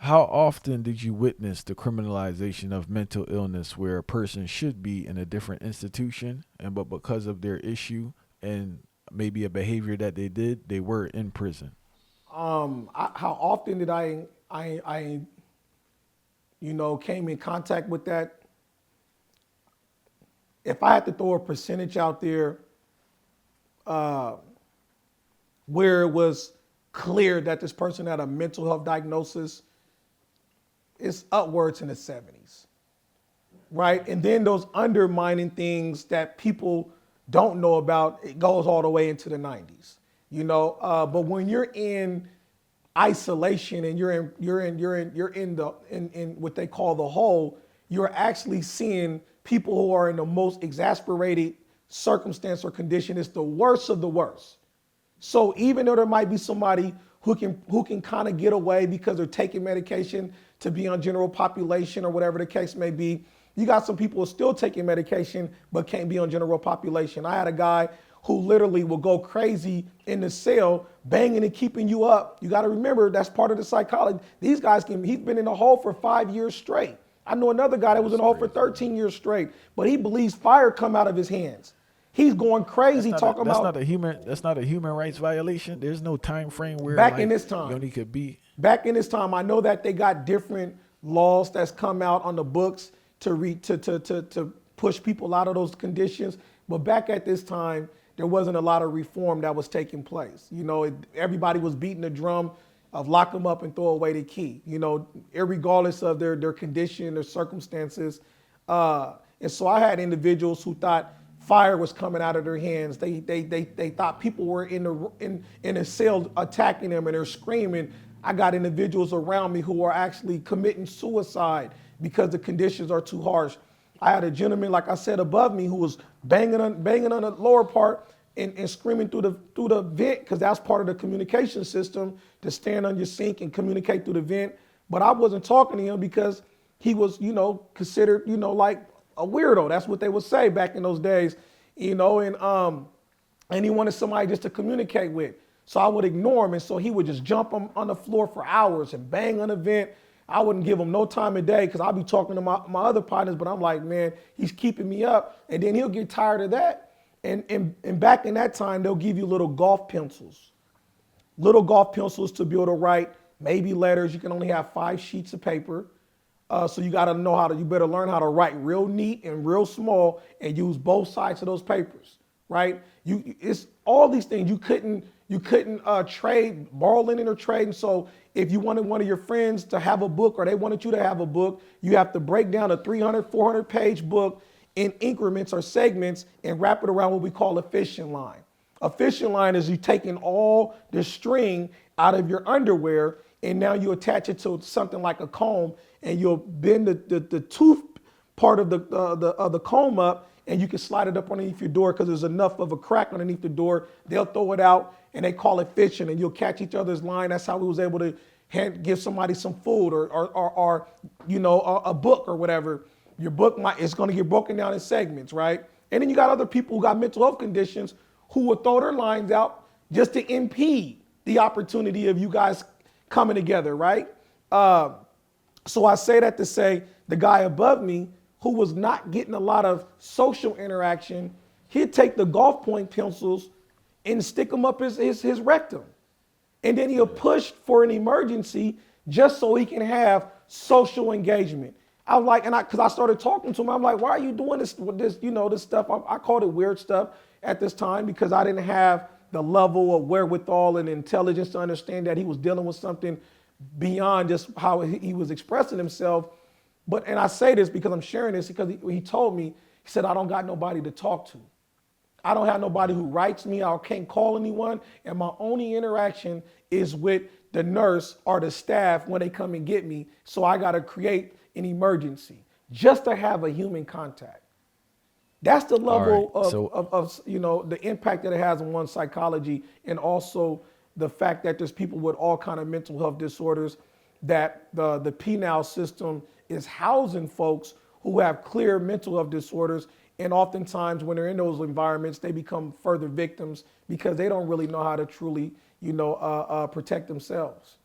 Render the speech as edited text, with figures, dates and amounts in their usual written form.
How often did you witness the criminalization of mental illness where a person should be in a different institution and but because of their issue and maybe a behavior that they did, they were in prison? How often did I came in contact with that? If I had to throw a percentage out there, uh, where it was clear that this person had a mental health diagnosis, it's upwards in the 70s, right? And then those undermining things that people don't know about, it goes all the way into the 90s, But when you're in isolation and you're in what they call the hole, you're actually seeing people who are in the most exasperated circumstance or condition. It's the worst of the worst. So even though there might be somebody who can kind of get away because they're taking medication to be on general population or whatever the case may be, you got some people who are still taking medication but can't be on general population. I had a guy who literally will go crazy in the cell, banging and keeping you up. You got to remember that's part of the psychology. These guys he's been in the hole for 5 years straight. I know another guy that was in the hole for 13 years straight, but he believes fire come out of his hands. He's going crazy talking That's about not a human rights violation. There's no time frame where back like in this you time. only could be. Back in this time, I know that they got different laws that's come out on the books to push people out of those conditions. But back at this time, there wasn't a lot of reform that was taking place. Everybody was beating the drum of lock them up and throw away the key, regardless of their condition, their circumstances. And so I had individuals who thought fire was coming out of their hands. They thought people were in a cell attacking them and they're screaming. I got individuals around me who are actually committing suicide because the conditions are too harsh. I had a gentleman, like I said, above me who was banging on the lower part and screaming through the vent, because that's part of the communication system, to stand on your sink and communicate through the vent. But I wasn't talking to him because he was, considered, like a weirdo. That's what they would say back in those days, and he wanted somebody just to communicate with. So I would ignore him, and so he would just jump on the floor for hours and bang on the vent. I wouldn't give him no time of day because I'd be talking to my other partners, but I'm like, man, he's keeping me up. And then he'll get tired of that. And back in that time, they'll give you little golf pencils to be able to write maybe letters. You can only have 5 sheets of paper. So you got to know you better learn how to write real neat and real small and use both sides of those papers, right? It's all these things. You couldn't trade, borrow, lending, or trading. So if you wanted one of your friends to have a book or they wanted you to have a book, you have to break down a 300, 400 page book in increments or segments and wrap it around what we call a fishing line. A fishing line is you taking all the string out of your underwear and now you attach it to something like a comb and you'll bend the tooth part of the comb up and you can slide it up underneath your door because there's enough of a crack underneath the door. They'll throw it out and they call it fishing and you'll catch each other's line. That's how we was able to give somebody some food or a book or whatever. Your book it's going to get broken down in segments, right? And then you got other people who got mental health conditions who will throw their lines out just to impede the opportunity of you guys coming together, right? So I say that to say the guy above me who was not getting a lot of social interaction, he'd take the golf point pencils and stick them up his rectum. And then he'll push for an emergency just so he can have social engagement. I was like, because I started talking to him, I'm like, why are you doing this stuff? I called it weird stuff at this time because I didn't have the level of wherewithal and intelligence to understand that he was dealing with something beyond just how he was expressing himself. And I say this because I'm sharing this because he told me, he said, I don't got nobody to talk to. I don't have nobody who writes me. I can't call anyone. And my only interaction is with the nurse or the staff when they come and get me. So I got to create an emergency just to have a human contact. That's the level of the impact that it has on one's psychology, and also the fact that there's people with all kind of mental health disorders, that the penal system is housing folks who have clear mental health disorders. And oftentimes when they're in those environments, they become further victims because they don't really know how to truly, protect themselves.